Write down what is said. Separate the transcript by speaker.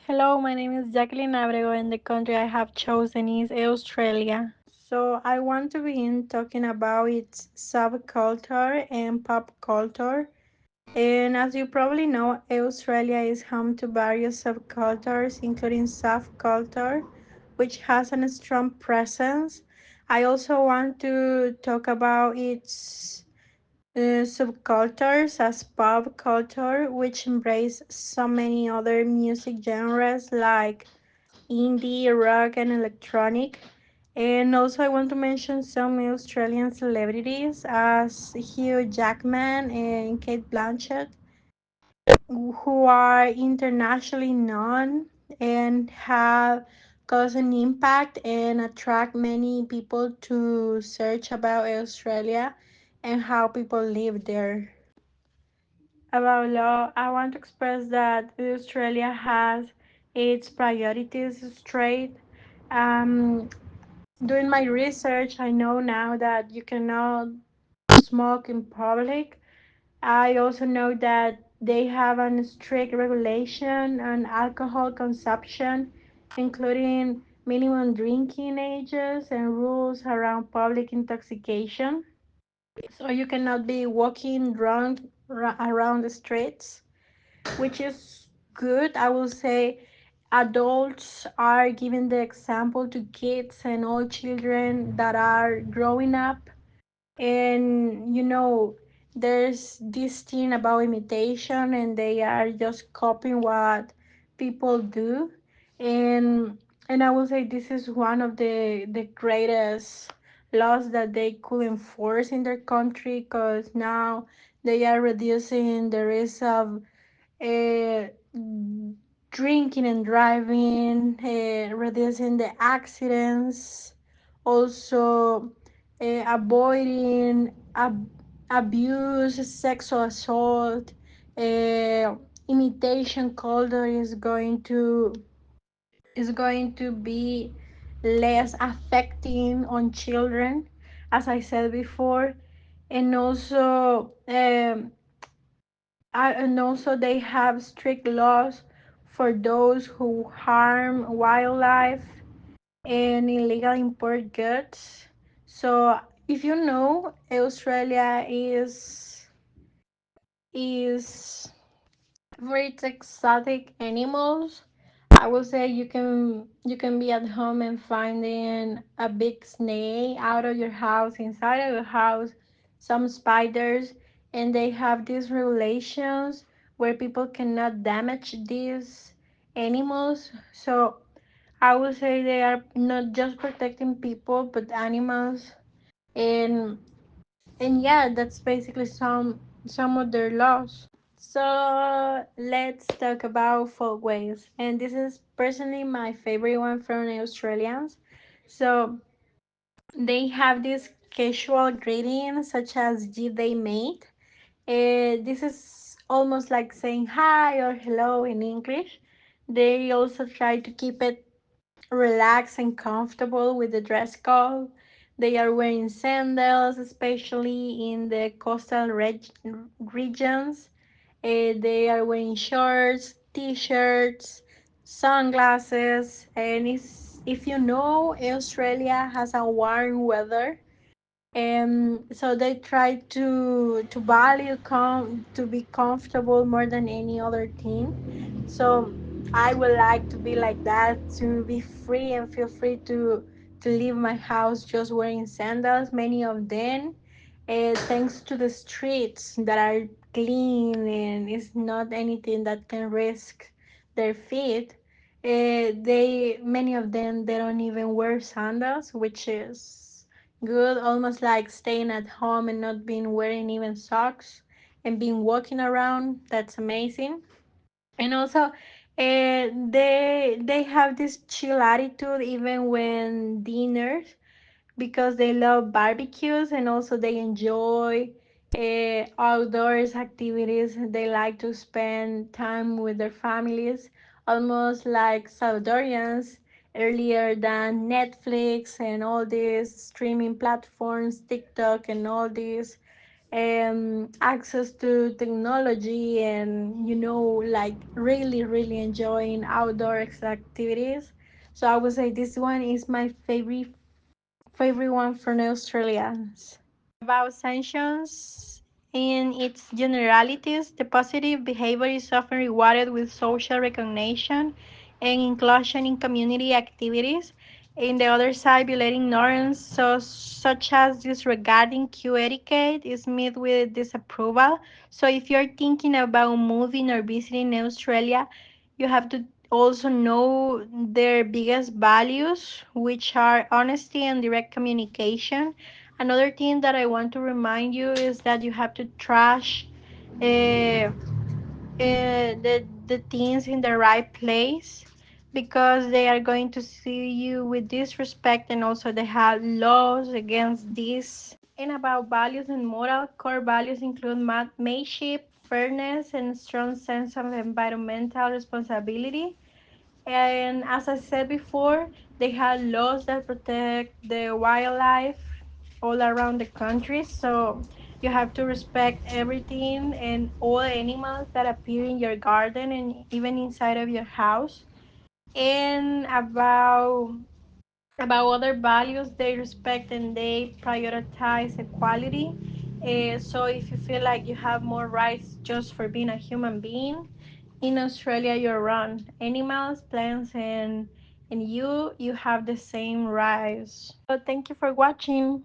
Speaker 1: Hello, my name is Jacqueline Abrego, and the country I have chosen is Australia. So, I want to begin talking about its subculture and pop culture. And as you probably know, Australia is home to various subcultures, including soft culture, which has a strong presence. I also want to talk about its subcultures as pop culture, which embrace so many other music genres like indie, rock, and electronic. And also, I want to mention some Australian celebrities as Hugh Jackman and Kate Blanchett, who are internationally known and have caused an impact and attract many people to search about Australia and how people live there. About law, I want to express that Australia has its priorities straight. Um, Doing my research, I know now that you cannot smoke in public. I also know that they have a strict regulation on alcohol consumption, including minimum drinking ages and rules around public intoxication. So you cannot be walking drunk around the streets, which is good. I will say adults are giving the example to kids and all children that are growing up. And there's this thing about imitation, and they are just copying what people do. And and I will say this is one of the greatest laws that they could enforce in their country, because now they are reducing the risk of uh, drinking and driving, reducing the accidents, also avoiding abuse, sexual assault, imitation culture is going to be less affecting on children, as I said before. And also they have strict laws for those who harm wildlife and illegal import goods. So if you know, Australia is for its exotic animals. I will say you can be at home and finding a big snake out of your house, inside of your house, some spiders, and they have these regulations where people cannot damage these animals. So I would say they are not just protecting people but animals. And and yeah, that's basically some of their laws. So let's talk about folkways, and this is personally my favorite one from the Australians. So they have this casual greeting such as "G'day mate." This is almost like saying hi or hello in English. They also try to keep it relaxed and comfortable with the dress code. They are wearing sandals, especially in the coastal regions. They are wearing shorts, t-shirts, sunglasses, and if you know, Australia has a warm weather, so they try to value to be comfortable more than any other thing. So I would like to be like that, to be free and feel free to leave my house just wearing sandals, many of them, thanks to the streets that are clean and it's not anything that can risk their feet. They Many of them, they don't even wear sandals, which is good, almost like staying at home and not being wearing even socks and being walking around. That's amazing. And also, they have this chill attitude even when dinners, because they love barbecues, and also they enjoy outdoors activities. They like to spend time with their families, almost like Salvadorians, earlier than Netflix and all these streaming platforms, TikTok, and all these. access to technology, and like really enjoying outdoor activities. So I would say this one is my favorite one from Australians. About sanctions, in its generalities, the positive behavior is often rewarded with social recognition and inclusion in community activities. In the other side, violating norms such as disregarding queue etiquette is met with disapproval. So, if you're thinking about moving or visiting Australia, you have to also know their biggest values, which are honesty and direct communication. Another thing that I want to remind you is that you have to trash the things in the right place, because they are going to see you with disrespect, and also they have laws against this. And about values and moral, core values include mateship, fairness, and strong sense of environmental responsibility. And as I said before, they have laws that protect the wildlife all around the country. So you have to respect everything and all animals that appear in your garden and even inside of your house. And about other values, they respect and they prioritize equality. So if you feel like you have more rights just for being a human being, in Australia you're wrong. Animals, plants, and you have the same rights. So thank you for watching.